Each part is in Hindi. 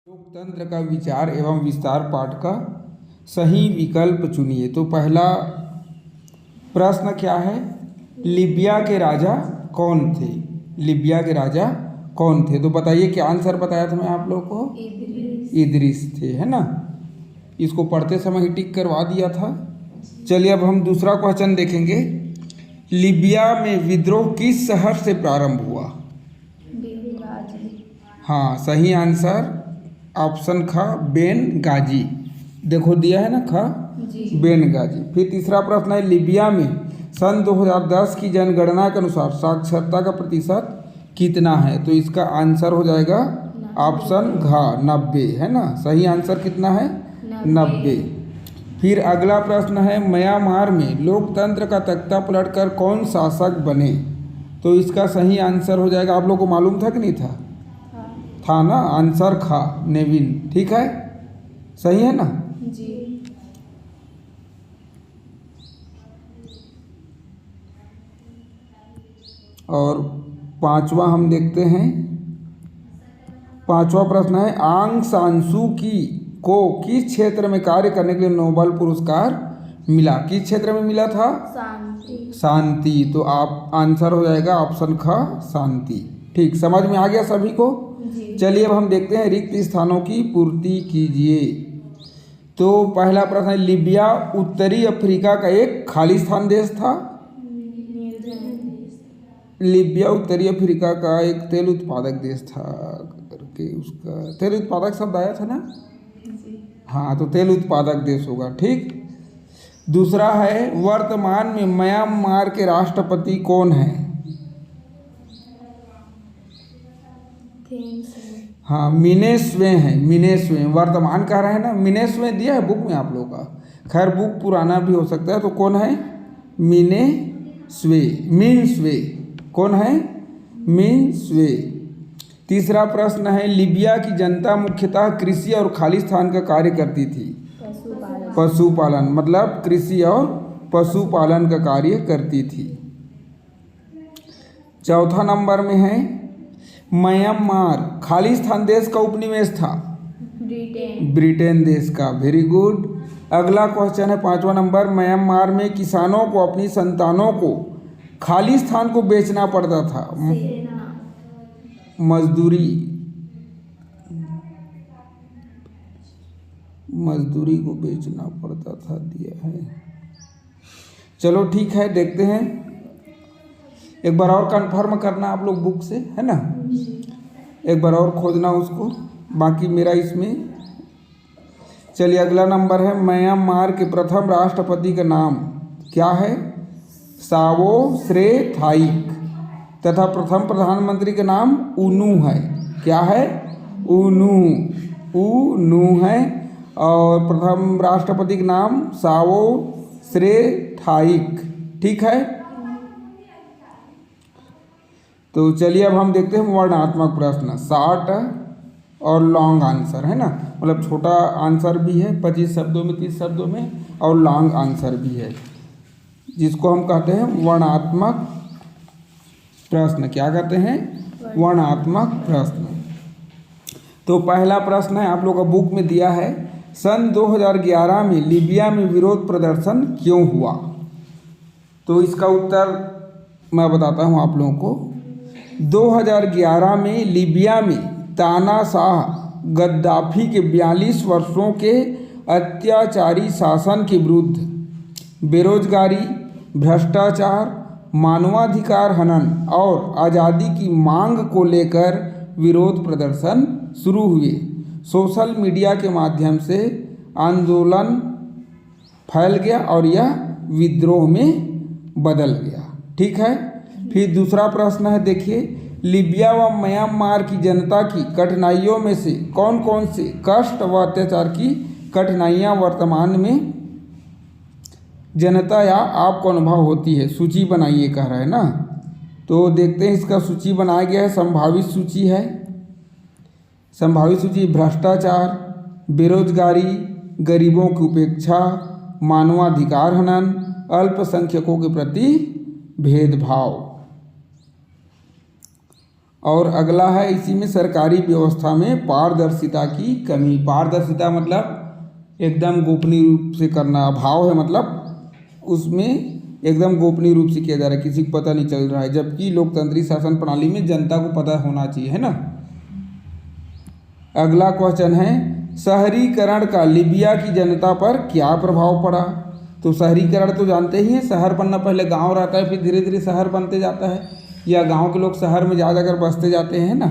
लोकतंत्र का विचार एवं विस्तार पाठ का सही विकल्प चुनिए। तो पहला प्रश्न क्या है, लीबिया के राजा कौन थे? लीबिया के राजा कौन थे? तो बताइए क्या आंसर बताया था मैं आप लोग को? इदरीस थे, है ना। इसको पढ़ते समय ही टिक करवा दिया था। चलिए अब हम दूसरा क्वेश्चन देखेंगे। लीबिया में विद्रोह किस शहर से प्रारंभ हुआ? हाँ, सही आंसर ऑप्शन ख, बेनगाजी। देखो दिया है ना ख, बेनगाजी। फिर तीसरा प्रश्न है, लीबिया में सन 2010 की जनगणना के अनुसार साक्षरता का प्रतिशत कितना है? तो इसका आंसर हो जाएगा ऑप्शन घ, 90, है ना। सही आंसर कितना है? 90। फिर अगला प्रश्न है, म्यांमार में लोकतंत्र का तख्ता पलटकर कौन शासक बने? तो इसका सही आंसर हो जाएगा, आप लोग को मालूम था कि नहीं था? था ना, आंसर खा, नेविन। ठीक है, सही है ना जी। और पांचवा हम देखते हैं। पांचवा प्रश्न है, आंग सान सू की को किस क्षेत्र में कार्य करने के लिए नोबेल पुरस्कार मिला? किस क्षेत्र में मिला था? शांति। शांति। तो आप आंसर हो जाएगा ऑप्शन ख, शांति। ठीक, समझ में आ गया सभी को? चलिए अब हम देखते हैं, रिक्त स्थानों की पूर्ति कीजिए। तो पहला प्रश्न है, लीबिया उत्तरी अफ्रीका का एक खालिस्तान देश था। लीबिया उत्तरी अफ्रीका का एक तेल उत्पादक देश था करके, उसका तेल उत्पादक शब्द आया था ना। हाँ, तो तेल उत्पादक देश होगा। ठीक। दूसरा है, वर्तमान में म्यांमार के राष्ट्रपति कौन है? हाँ, मिनेस्वे हैं, मिनेस्वे। वर्तमान कह रहे हैं ना, मिनेस्वे दिया है बुक में आप लोगों का। खैर बुक पुराना भी हो सकता है। तो कौन है? मिनेस्वे, मिनस्वे। कौन है? मिनस्वे। तीसरा प्रश्न है, लीबिया की जनता मुख्यतः कृषि और खालिस्तान का कार्य करती थी। पशुपालन, मतलब कृषि और पशुपालन का कार्य करती थी। चौथा नंबर में है, म्यांमार खालिस्तान देश का उपनिवेश था। ब्रिटेन देश का। Very good. अगला क्वेश्चन है, पांचवा नंबर, म्यांमार में किसानों को अपनी संतानों को खालिस्तान को बेचना पड़ता था। मजदूरी को बेचना पड़ता था, दिया है। चलो ठीक है, देखते हैं। एक बार और कंफर्म करना आप लोग बुक से, है ना। एक बार और खोजना उसको, बाकी मेरा इसमें। चलिए अगला नंबर है, म्यांमार के प्रथम राष्ट्रपति का नाम क्या है? सावो स्रे थाइक। तथा प्रथम प्रधानमंत्री का नाम उनू है। क्या है? उनू, उनू है। और प्रथम राष्ट्रपति का नाम सावो स्रे थाइक। ठीक है। तो चलिए अब हम देखते हैं वर्णनात्मक प्रश्न। शॉर्ट और लॉन्ग आंसर, है ना। मतलब छोटा आंसर भी है 25 शब्दों में, 30 शब्दों में, और लॉन्ग आंसर भी है, जिसको हम कहते हैं वर्णनात्मक प्रश्न। क्या कहते हैं? वर्णनात्मक प्रश्न। तो पहला प्रश्न है, आप लोग का बुक में दिया है, सन 2011 में लीबिया में विरोध प्रदर्शन क्यों हुआ? तो इसका उत्तर मैं बताता हूँ आप लोगों को। 2011 में लीबिया में तानाशाह गद्दाफी के 42 वर्षों के अत्याचारी शासन के विरुद्ध बेरोजगारी, भ्रष्टाचार, मानवाधिकार हनन और आज़ादी की मांग को लेकर विरोध प्रदर्शन शुरू हुए। सोशल मीडिया के माध्यम से आंदोलन फैल गया और यह विद्रोह में बदल गया। ठीक है। फिर दूसरा प्रश्न है, देखिए, लीबिया व म्यांमार की जनता की कठिनाइयों में से कौन कौन से कष्ट व अत्याचार की कठिनाइयाँ वर्तमान में जनता या आपको अनुभव होती है? सूची बनाइए कह रहा है ना। तो देखते हैं, इसका सूची बनाया गया है। संभावित सूची है। संभावित सूची: भ्रष्टाचार, बेरोजगारी, गरीबों की उपेक्षा, मानवाधिकार हनन, अल्पसंख्यकों के प्रति भेदभाव। और अगला है इसी में सरकारी व्यवस्था में पारदर्शिता की कमी। पारदर्शिता मतलब एकदम गोपनीय रूप से करना, अभाव है मतलब उसमें एकदम गोपनीय रूप से किया जा रहा है, किसी को पता नहीं चल रहा है, जबकि लोकतांत्रिक शासन प्रणाली में जनता को पता होना चाहिए, है ना। अगला क्वेश्चन है शहरीकरण का लीबिया की जनता पर क्या प्रभाव पड़ा। तो शहरीकरण तो जानते ही हैं, शहर बनना, पहले गांव रहता है फिर धीरे धीरे शहर बनते जाता है, या गांव के लोग शहर में जा जाकर बसते जाते हैं ना।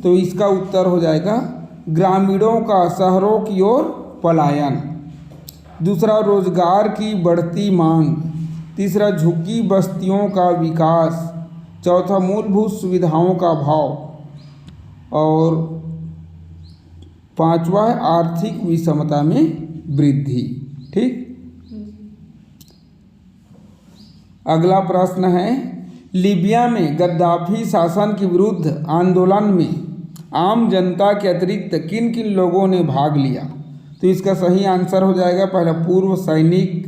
तो इसका उत्तर हो जाएगा ग्रामीणों का शहरों की ओर पलायन। दूसरा रोजगार की बढ़ती मांग। तीसरा झुग्गी बस्तियों का विकास। चौथा मूलभूत सुविधाओं का अभाव। और पांचवा है आर्थिक विषमता में वृद्धि। ठीक। अगला प्रश्न है लीबिया में गद्दाफी शासन के विरुद्ध आंदोलन में आम जनता के अतिरिक्त किन किन लोगों ने भाग लिया। तो इसका सही आंसर हो जाएगा पहला पूर्व सैनिक,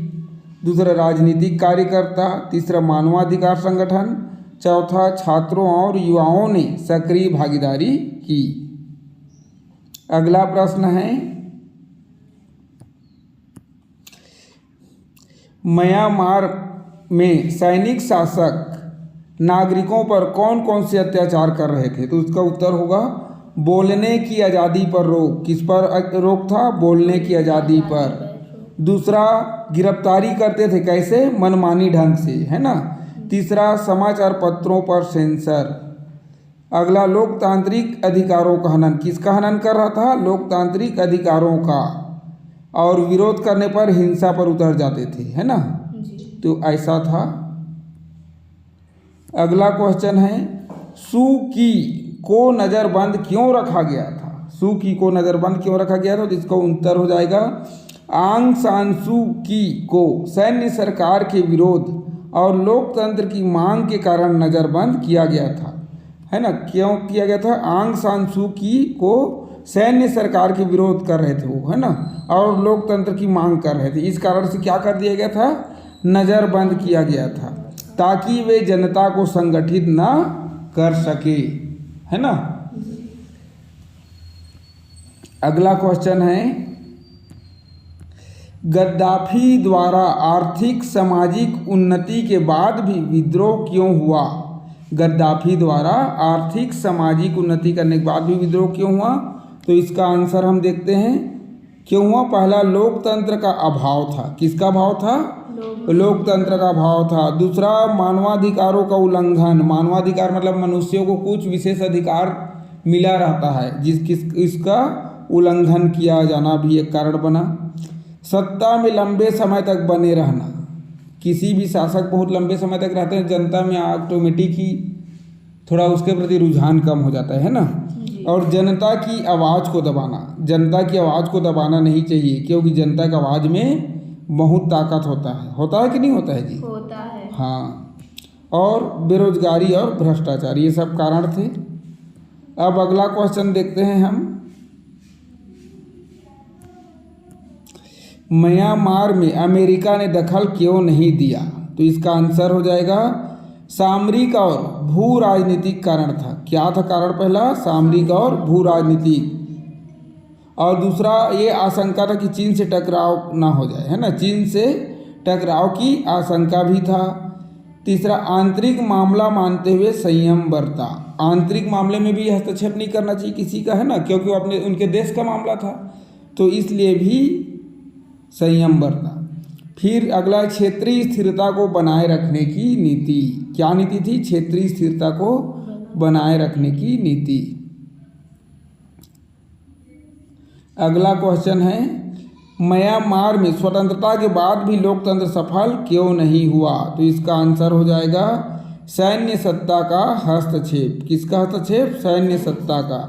दूसरा राजनीतिक कार्यकर्ता, तीसरा मानवाधिकार संगठन, चौथा छात्रों और युवाओं ने सक्रिय भागीदारी की। अगला प्रश्न है म्यांमार में सैनिक शासक नागरिकों पर कौन कौन से अत्याचार कर रहे थे। तो उसका उत्तर होगा बोलने की आज़ादी पर रोक। किस पर रोक था? बोलने की आज़ादी पर। दूसरा गिरफ्तारी करते थे, कैसे? मनमानी ढंग से, है ना। तीसरा समाचार पत्रों पर सेंसर। अगला लोकतांत्रिक अधिकारों का हनन। किसका हनन कर रहा था? लोकतांत्रिक अधिकारों का। और विरोध करने पर हिंसा पर उतर जाते थे, है ना। तो ऐसा था। अगला क्वेश्चन है सू की को नज़रबंद क्यों रखा गया था। सू की को नज़रबंद क्यों रखा गया था? तो इसका उत्तर हो जाएगा आंग सान सू की को सैन्य सरकार के विरोध और लोकतंत्र की मांग के कारण नज़रबंद किया गया था, है ना। क्यों किया गया था? आंग सान सू की को सैन्य सरकार के विरोध कर रहे थे वो, है ना, और लोकतंत्र की मांग कर रहे थे। इस कारण से क्या कर दिया गया था? नज़रबंद किया गया था, ताकि वे जनता को संगठित ना कर सके, है ना। अगला क्वेश्चन है गद्दाफी द्वारा आर्थिक सामाजिक उन्नति के बाद भी विद्रोह क्यों हुआ। गद्दाफी द्वारा आर्थिक सामाजिक उन्नति करने के बाद भी विद्रोह क्यों हुआ। तो इसका आंसर हम देखते हैं क्यों हुआ। पहला लोकतंत्र का अभाव था। किसका अभाव था? लोकतंत्र का अभाव था। दूसरा मानवाधिकारों का उल्लंघन। मानवाधिकार मतलब मनुष्यों को कुछ विशेष अधिकार मिला रहता है इसका उल्लंघन किया जाना भी एक कारण बना। सत्ता में लंबे समय तक बने रहना। किसी भी शासक बहुत लंबे समय तक रहते हैं, जनता में ऑटोमेटिक ही थोड़ा उसके प्रति रुझान कम हो जाता है ना। और जनता की आवाज़ को दबाना। जनता की आवाज़ को दबाना नहीं चाहिए, क्योंकि जनता की आवाज़ में बहुत ताकत होता है कि नहीं होता है जी? होता है। हाँ। और बेरोजगारी और भ्रष्टाचार, ये सब कारण थे। अब अगला क्वेश्चन देखते हैं हम। म्यांमार में अमेरिका ने दखल क्यों नहीं दिया। तो इसका आंसर हो जाएगा सामरिक और भू राजनीतिक कारण था। क्या था कारण? पहला सामरिक और भू राजनीतिक, और दूसरा ये आशंका था कि चीन से टकराव ना हो जाए, है ना। चीन से टकराव की आशंका भी था। तीसरा आंतरिक मामला मानते हुए संयम बरता। आंतरिक मामले में भी हस्तक्षेप नहीं करना चाहिए किसी का, है ना, क्योंकि वो अपने उनके देश का मामला था, तो इसलिए भी संयम बरता। फिर अगला क्षेत्रीय स्थिरता को बनाए रखने की नीति। क्या नीति थी? क्षेत्रीय स्थिरता को बनाए रखने की नीति। अगला क्वेश्चन है म्यांमार में स्वतंत्रता के बाद भी लोकतंत्र सफल क्यों नहीं हुआ। तो इसका आंसर हो जाएगा सैन्य सत्ता का हस्तक्षेप। किसका हस्तक्षेप? सैन्य सत्ता का।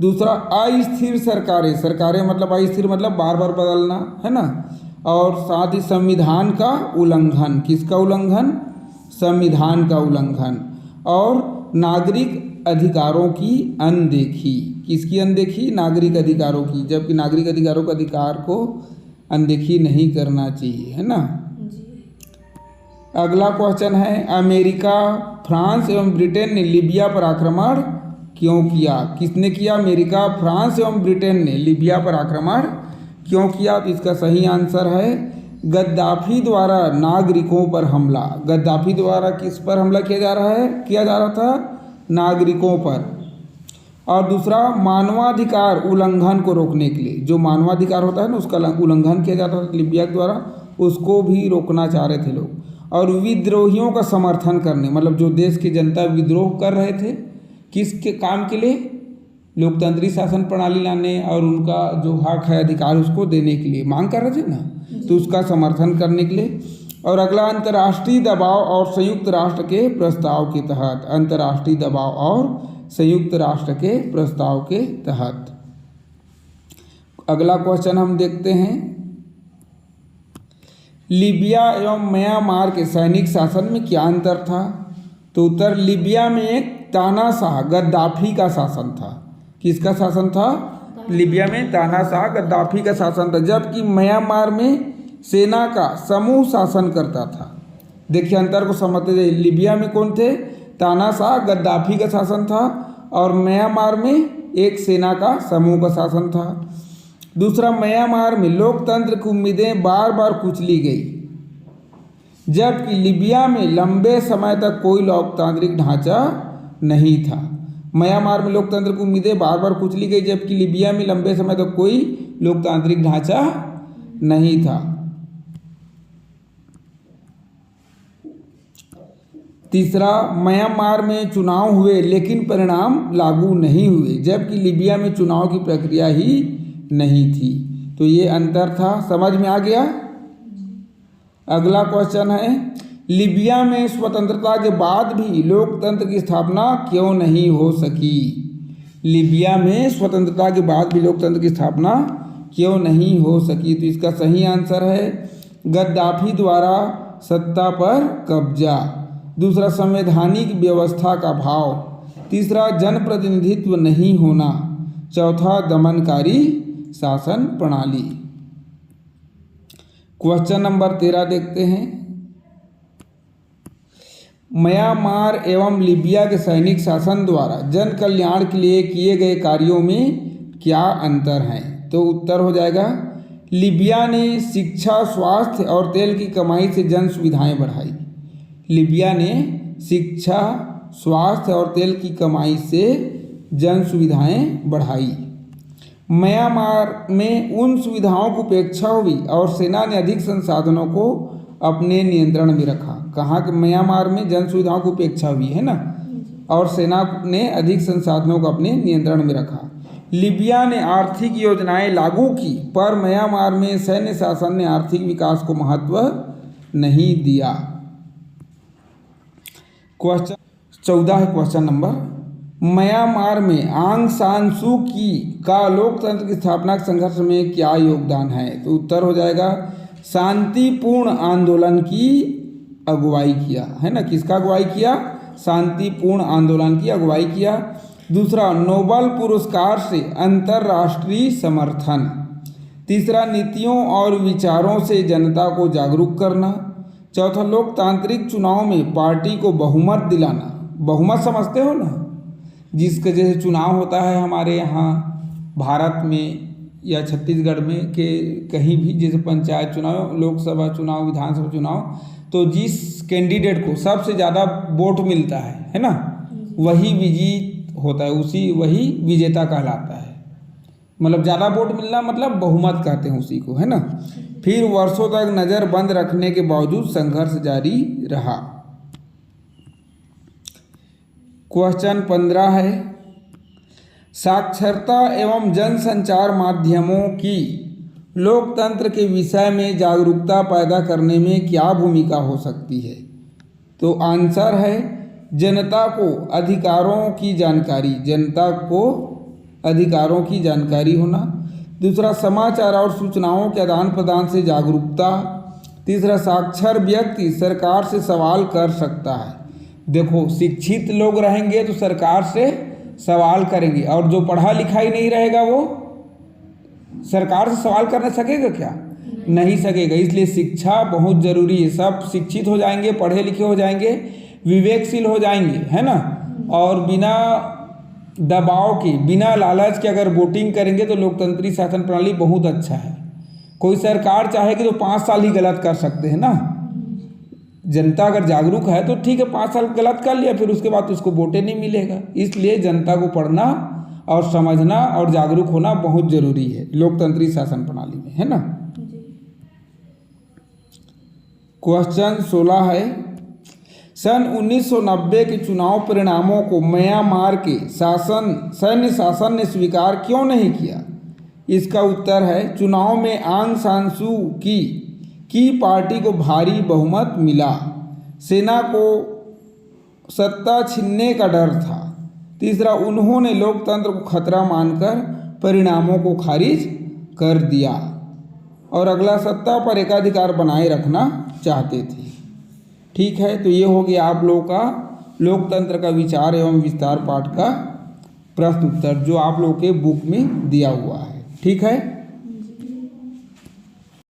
दूसरा अस्थिर सरकारें मतलब अस्थिर मतलब बार बार बदलना, है ना। और साथ ही संविधान का उल्लंघन। किसका उल्लंघन? संविधान का उल्लंघन। और नागरिक अधिकारों की अनदेखी। किसकी अनदेखी? नागरिक अधिकारों की, जबकि नागरिक अधिकारों के अधिकार को अनदेखी नहीं करना चाहिए, है ना। अगला क्वेश्चन है अमेरिका, फ्रांस एवं ब्रिटेन ने लीबिया पर आक्रमण क्यों किया? किसने किया? अमेरिका, फ्रांस एवं ब्रिटेन ने लीबिया पर आक्रमण क्यों किया? तो इसका सही आंसर है गद्दाफी द्वारा नागरिकों पर हमला। गद्दाफी द्वारा किस पर हमला किया जा रहा था? नागरिकों पर। और दूसरा, मानवाधिकार उल्लंघन को रोकने के लिए, जो मानवाधिकार होता है ना उसका उल्लंघन किया जाता था लीबिया द्वारा, उसको भी रोकना चाह रहे थे लोग। और विद्रोहियों का समर्थन करने, मतलब जो देश की जनता विद्रोह कर रहे थे, किसके काम के लिए? लोकतांत्रिक शासन प्रणाली लाने और उनका जो हक है, अधिकार, उसको देने के लिए मांग कर रहे थे ना, तो उसका समर्थन करने के लिए। और अगला, अंतर्राष्ट्रीय दबाव और संयुक्त राष्ट्र के प्रस्ताव के तहत। अंतर्राष्ट्रीय दबाव और संयुक्त राष्ट्र के प्रस्ताव के तहत। अगला क्वेश्चन हम देखते हैं, लीबिया एवं म्यांमार के सैनिक शासन में क्या अंतर था? तो उत्तर, लीबिया में एक तानाशाह गद्दाफी का शासन था। किसका शासन था? लीबिया में तानाशाह गद्दाफी का शासन था, जबकि म्यांमार में सेना का समूह शासन करता था। देखिए अंतर को समझते जाइए। लीबिया में कौन थे? तानाशाह गद्दाफी का शासन था, और म्यांमार में एक सेना का समूह का शासन था। दूसरा, म्यांमार में लोकतंत्र की उम्मीदें बार बार कुचली गई, जबकि लीबिया में लंबे समय तक कोई लोकतांत्रिक ढांचा नहीं था। म्यांमार में लोकतंत्र की उम्मीदें बार बार कुचली गई, जबकि लीबिया में लंबे समय तक कोई लोकतांत्रिक ढांचा नहीं था। तीसरा, म्यांमार में चुनाव हुए लेकिन परिणाम लागू नहीं हुए, जबकि लीबिया में चुनाव की प्रक्रिया ही नहीं थी। तो ये अंतर था। समझ में आ गया? अगला क्वेश्चन है, लीबिया में स्वतंत्रता के बाद भी लोकतंत्र की स्थापना क्यों नहीं हो सकी? लीबिया में स्वतंत्रता के बाद भी लोकतंत्र की स्थापना क्यों नहीं हो सकी? तो इसका सही आंसर है गद्दाफी द्वारा सत्ता पर कब्जा। दूसरा, संवैधानिक व्यवस्था का भाव। तीसरा, जनप्रतिनिधित्व नहीं होना। चौथा, दमनकारी शासन प्रणाली। क्वेश्चन नंबर 13 देखते हैं, म्यांमार एवं लीबिया के सैनिक शासन द्वारा जन कल्याण के लिए किए गए कार्यों में क्या अंतर है? तो उत्तर हो जाएगा, लीबिया ने शिक्षा, स्वास्थ्य और तेल की कमाई से जन सुविधाएं बढ़ाई। लीबिया ने शिक्षा, स्वास्थ्य और तेल की कमाई से जन सुविधाएं बढ़ाई। म्यांमार में उन सुविधाओं की उपेक्षा हुई और सेना ने अधिक संसाधनों को अपने नियंत्रण में रखा। कहाँ कि म्यांमार में जन सुविधाओं की उपेक्षा हुई है ना, और सेना ने अधिक संसाधनों को अपने नियंत्रण में रखा। लीबिया ने आर्थिक योजनाएं लागू की, पर म्यांमार में सैन्य शासन ने आर्थिक विकास को महत्व नहीं दिया। क्वेश्चन 14 है क्वेश्चन नंबर, म्यांमार में आंग सान सू की का लोकतंत्र की स्थापना के संघर्ष में क्या योगदान है? तो उत्तर हो जाएगा, शांतिपूर्ण आंदोलन की अगुवाई किया है ना। किसका अगुवाई किया? शांतिपूर्ण आंदोलन की अगुवाई किया। दूसरा, नोबेल पुरस्कार से अंतर्राष्ट्रीय समर्थन। तीसरा, नीतियों और विचारों से जनता को जागरूक करना। चौथा, लोकतांत्रिक चुनाव में पार्टी को बहुमत दिलाना। बहुमत समझते हो ना, जिसके जैसे चुनाव होता है हमारे यहाँ भारत में या छत्तीसगढ़ में के कहीं भी, जैसे पंचायत चुनाव, लोकसभा चुनाव, विधानसभा चुनाव, तो जिस कैंडिडेट को सबसे ज़्यादा वोट मिलता है ना, वही विजित होता है, वही विजेता कहलाता है। मतलब ज़्यादा वोट मिलना मतलब बहुमत कहते हैं उसी को, है ना। फिर वर्षों तक नज़र बंद रखने के बावजूद संघर्ष जारी रहा। क्वेश्चन 15 है, साक्षरता एवं जनसंचार माध्यमों की लोकतंत्र के विषय में जागरूकता पैदा करने में क्या भूमिका हो सकती है? तो आंसर है जनता को अधिकारों की जानकारी, जनता को अधिकारों की जानकारी होना। दूसरा, समाचार और सूचनाओं के आदान प्रदान से जागरूकता। तीसरा, साक्षर व्यक्ति सरकार से सवाल कर सकता है। देखो, शिक्षित लोग रहेंगे तो सरकार से सवाल करेंगे, और जो पढ़ा लिखा ही नहीं रहेगा वो सरकार से सवाल करने सकेगा क्या? नहीं सकेगा। इसलिए शिक्षा बहुत ज़रूरी है। सब शिक्षित हो जाएंगे, पढ़े लिखे हो जाएंगे, विवेकशील हो जाएंगे, है ना, और बिना दबाव के बिना लालच के अगर वोटिंग करेंगे तो लोकतंत्री शासन प्रणाली बहुत अच्छा है। कोई सरकार चाहेगी तो 5 साल ही गलत कर सकते हैं ना। जनता अगर जागरूक है तो ठीक है, 5 साल गलत कर लिया, फिर उसके बाद उसको वोटे नहीं मिलेगा। इसलिए जनता को पढ़ना और समझना और जागरूक होना बहुत जरूरी है लोकतंत्री शासन प्रणाली में, है ना। क्वेश्चन 16 है, सन 1990 के चुनाव परिणामों को म्यांमार के सैन्य शासन ने स्वीकार क्यों नहीं किया? इसका उत्तर है चुनाव में आंग सान सू की पार्टी को भारी बहुमत मिला, सेना को सत्ता छीनने का डर था। तीसरा, उन्होंने लोकतंत्र को खतरा मानकर परिणामों को खारिज कर दिया। और अगला, सत्ता पर एकाधिकार बनाए रखना चाहते थे। ठीक है, तो ये हो गया आप लोगों का लोकतंत्र का विचार एवं विस्तार पाठ का प्रश्न उत्तर जो आप लोगों के बुक में दिया हुआ है। ठीक है।